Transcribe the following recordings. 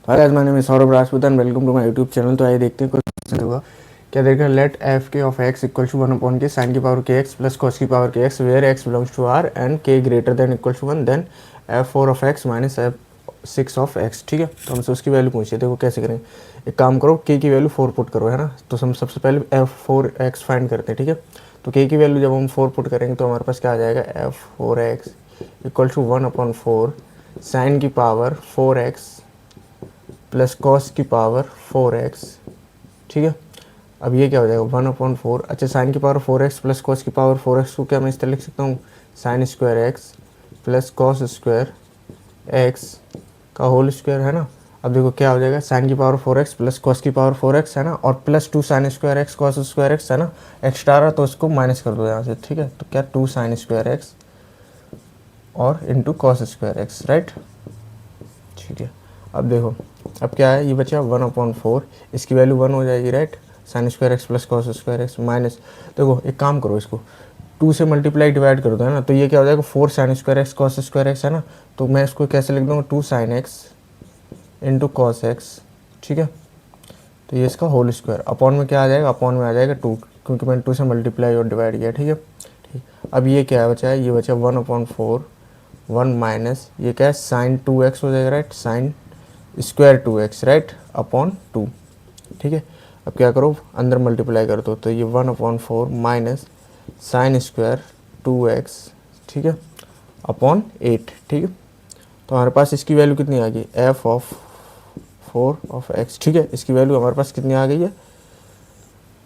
Hi guys, my name is Saurabh Rajput and welcome to my YouTube channel. तो आइए देखते हैं क्वेश्चन होगा क्या देखा। Let f k of x equal to 1 upon k sine की power k x plus cos की power k x where x belongs to R and k greater than equal to 1 then f 4 of x minus f 6 of x. ठीक है, तो हमसे उसकी value पूछिए। देखो कैसे करेंगे, एक काम करो, के की वैल्यू 4 पुट करो, है ना। तो हम सबसे पहले एफ 4 एक्स फाइंड करते हैं। ठीक है, तो के की वैल्यू जब हम 4 पुट करेंगे तो हमारे पास क्या आ जाएगा, F 4 x equal to 1/4 sine की पावर 4x प्लस कॉस की पावर 4x। ठीक है, अब ये क्या हो जाएगा 1/4। अच्छा, साइन की पावर 4x प्लस कॉस की पावर 4x को क्या मैं इस तरह लिख सकता हूँ, sine square x plus cos square x का होल स्क्वायर, है ना। अब देखो क्या हो जाएगा, साइन की पावर 4x प्लस कॉस की पावर 4x, है ना, और plus 2 sine square x cos square x, है ना। एक्स्ट्रा रहा तो उसको माइनस कर दो यहाँ से। ठीक है, तो क्या 2 साइन स्क्वायर एक्स और into cos square x, right. ठीक है, अब देखो, अब क्या है, ये बचा 1/4, इसकी वैल्यू 1 हो जाएगी, right. Sine square x plus cos square x minus, देखो एक काम करो, इसको 2 से मल्टीप्लाई डिवाइड कर दो, है ना। तो ये क्या हो जाएगा 4 sine square x cos square x, है ना। तो मैं इसको कैसे लिख दूँगा, 2 sine x into cos x. ठीक है, तो ये इसका होल स्क्वायर अपॉन में क्या आ जाएगा, अपॉन में आ जाएगा 2, क्योंकि मैंने 2 से मल्टीप्लाई और डिवाइड किया। ठीक है, ठीक। अब ये क्या बचा है, ये बचा 1/4 1 माइनस ये क्या है, साइन 2x हो जाएगा, right, sine square 2x, right, upon 2। ठीक है, अब क्या करो, अंदर मल्टीप्लाई कर दो, तो ये 1/4 माइनस साइन स्क्वायर 2x, ठीक है, अपॉन 8। ठीक है, तो हमारे पास इसकी वैल्यू कितनी आ गई, एफ ऑफ 4 ऑफ एक्स। ठीक है, इसकी वैल्यू हमारे पास कितनी आ गई है,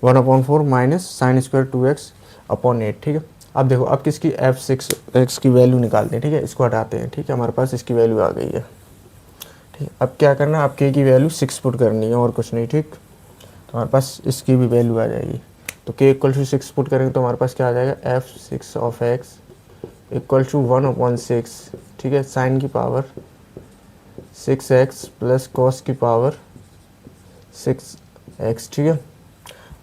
1/4 minus sine square 2x upon 8। ठीक है, अब देखो, अब किसकी f6x की वैल्यू निकालते हैं। ठीक है, इसको हटाते हैं। ठीक है, हमारे पास इसकी वैल्यू आ गई है। ठीक, अब क्या करना है, अब के की वैल्यू 6 पुट करनी है और कुछ नहीं। ठीक, तो हमारे पास इसकी भी वैल्यू आ जाएगी। तो के इक्वल टू 6 पुट करेंगे तो हमारे पास क्या आ जाएगा, f6 of x equal to 1/6। ठीक है, साइन की पावर 6x प्लस कॉस की पावर 6x। ठीक है,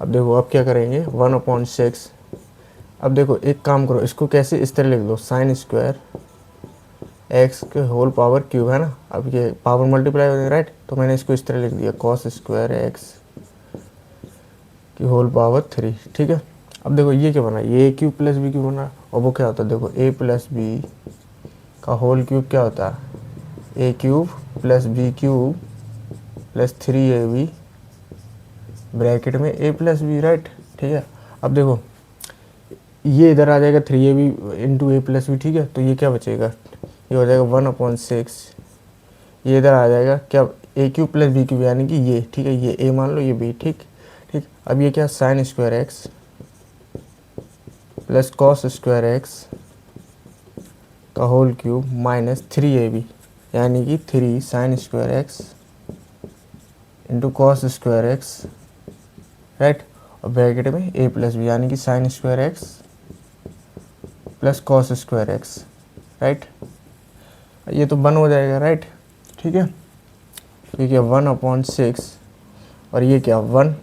अब देखो, अब क्या करेंगे 1/6। अब देखो एक काम करो, इसको कैसे इस तरह लिख दो, साइन स्क्वायर एक्स के होल पावर क्यूब, है ना। अब ये पावर मल्टीप्लाई हो जाएगा, राइट। तो मैंने इसको इस तरह लिख दिया, कॉस स्क्वायर एक्स की होल पावर 3। ठीक है, अब देखो ये क्या बना, ये a cube plus b cube बना, और वो क्या होता है, देखो ए प्लस बी का होल क्यूब क्या होता है, a cube plus b cube plus 3ab bracket में ए प्लस बी, राइट। ठीक है, अब देखो ये इधर आ जाएगा 3ab इंटू ए प्लस बी। ठीक है, तो ये क्या बचेगा, ये हो जाएगा 1/6। ये इधर आ जाएगा क्या, ए क्यूब प्लस बी क्यूब, यानी कि ये, ठीक है, ये ए मान लो, ये बी। ठीक ठीक, अब ये क्या, sine square x plus cos square x का होल क्यूब माइनस 3ab, यानी कि 3 sine square x into cos square x, right, और ब्रैकेट में ए प्लस बी, यानी कि sine square x plus cos square x, right. ये तो 1 हो जाएगा, राइट। ठीक है, ठीक है, 1/6 और ये क्या 1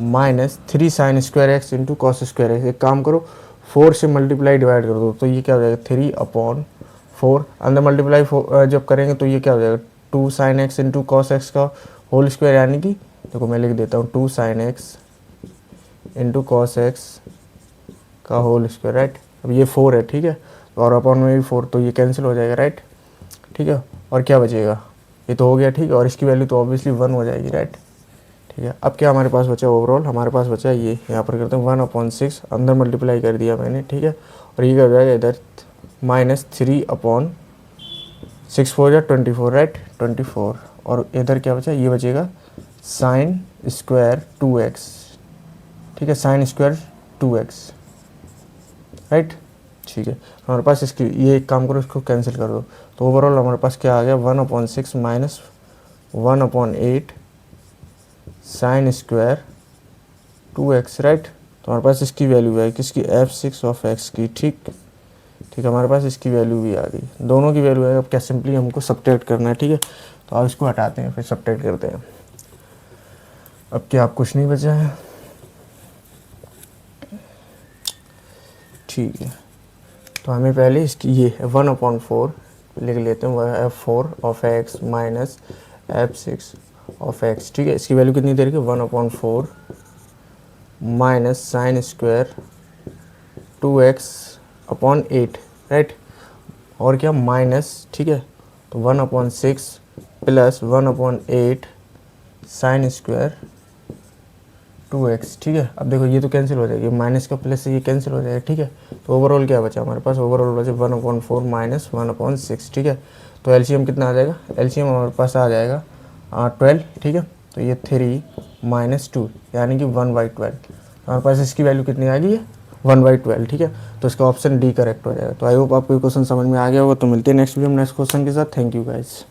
minus 3 sine square x into cos square x. एक काम करो, 4 से मल्टीप्लाई डिवाइड कर दो, तो ये क्या हो जाएगा 3/4। अंदर मल्टीप्लाई जब करेंगे तो ये क्या हो जाएगा 2 sine x into cos x का होल स्क्वायर, यानी कि देखो मैं लिख देता हूँ 2 sine x into cos x का होल स्क्वायर, राइट। अब ये 4 है, ठीक है, और अपॉन में भी 4, तो ये कैंसिल हो जाएगा, राइट। ठीक है, और क्या बचेगा, ये तो हो गया, ठीक है, और इसकी वैल्यू तो ऑब्वियसली 1 हो जाएगी, राइट। ठीक है, अब क्या हमारे पास बचा, ओवरऑल हमारे पास बचा ये, यहाँ पर करते हैं 1/6, अंदर मल्टीप्लाई कर दिया मैंने। ठीक है, और ये क्या हो जाएगा इधर माइनस 3/6 4 24, राइट, 24, और इधर क्या बचा, ये बचेगा साइन स्क्वायर 2x। ठीक है, साइन स्क्वायर 2x, राइट। ठीक है, हमारे पास इसकी, ये एक काम करो, इसको कैंसिल कर दो, तो ओवरऑल हमारे पास क्या आ गया 1/6 minus 1/8 sine square 2x, right. तो हमारे पास इसकी वैल्यू है किसकी, f6 ऑफ x की। ठीक ठीक, हमारे पास इसकी वैल्यू भी आ गई, दोनों की वैल्यू है। अब क्या सिंपली हमको सब्ट्रैक्ट करना है। ठीक है, तो आप इसको हटाते हैं, फिर सब्ट्रैक्ट करते हैं। अब क्या आप कुछ नहीं बचा है, ठीक है, तो हमें पहले इसकी ये 1/4 लिख लेते हैं, F4 of x minus f6 of x, ठीक है। इसकी वैल्यू कितनी दे रखी है 1/4 minus sine square 2x/8, right. और क्या माइनस, ठीक है, तो 1/6 प्लस 1/8 साइन स्क्वायर 2x, ठीक है। अब देखो ये तो कैंसिल हो जाएगी, माइनस का प्लस से ये कैंसिल हो जाएगा, ठीक है। तो ओवरऑल क्या बचा हमारे पास, ओवरऑल बचा 1/4 माइनस 1/6, ठीक है। तो एलसीएम कितना आ जाएगा, एलसीएम हमारे पास आ जाएगा 12, ठीक है। तो ये 3 माइनस 2 यानी कि 1/12, हमारे पास इसकी वैल्यू कितनी आ गई है 1/12, ठीक है। तो इसका ऑप्शन डी करेक्ट हो जाएगा। तो आई होप आपको ये क्वेश्चन समझ में आ गया होगा। तो मिलते हैं नेक्स्ट वीडियो में नेक्स्ट क्वेश्चन के साथ। Thank you guys.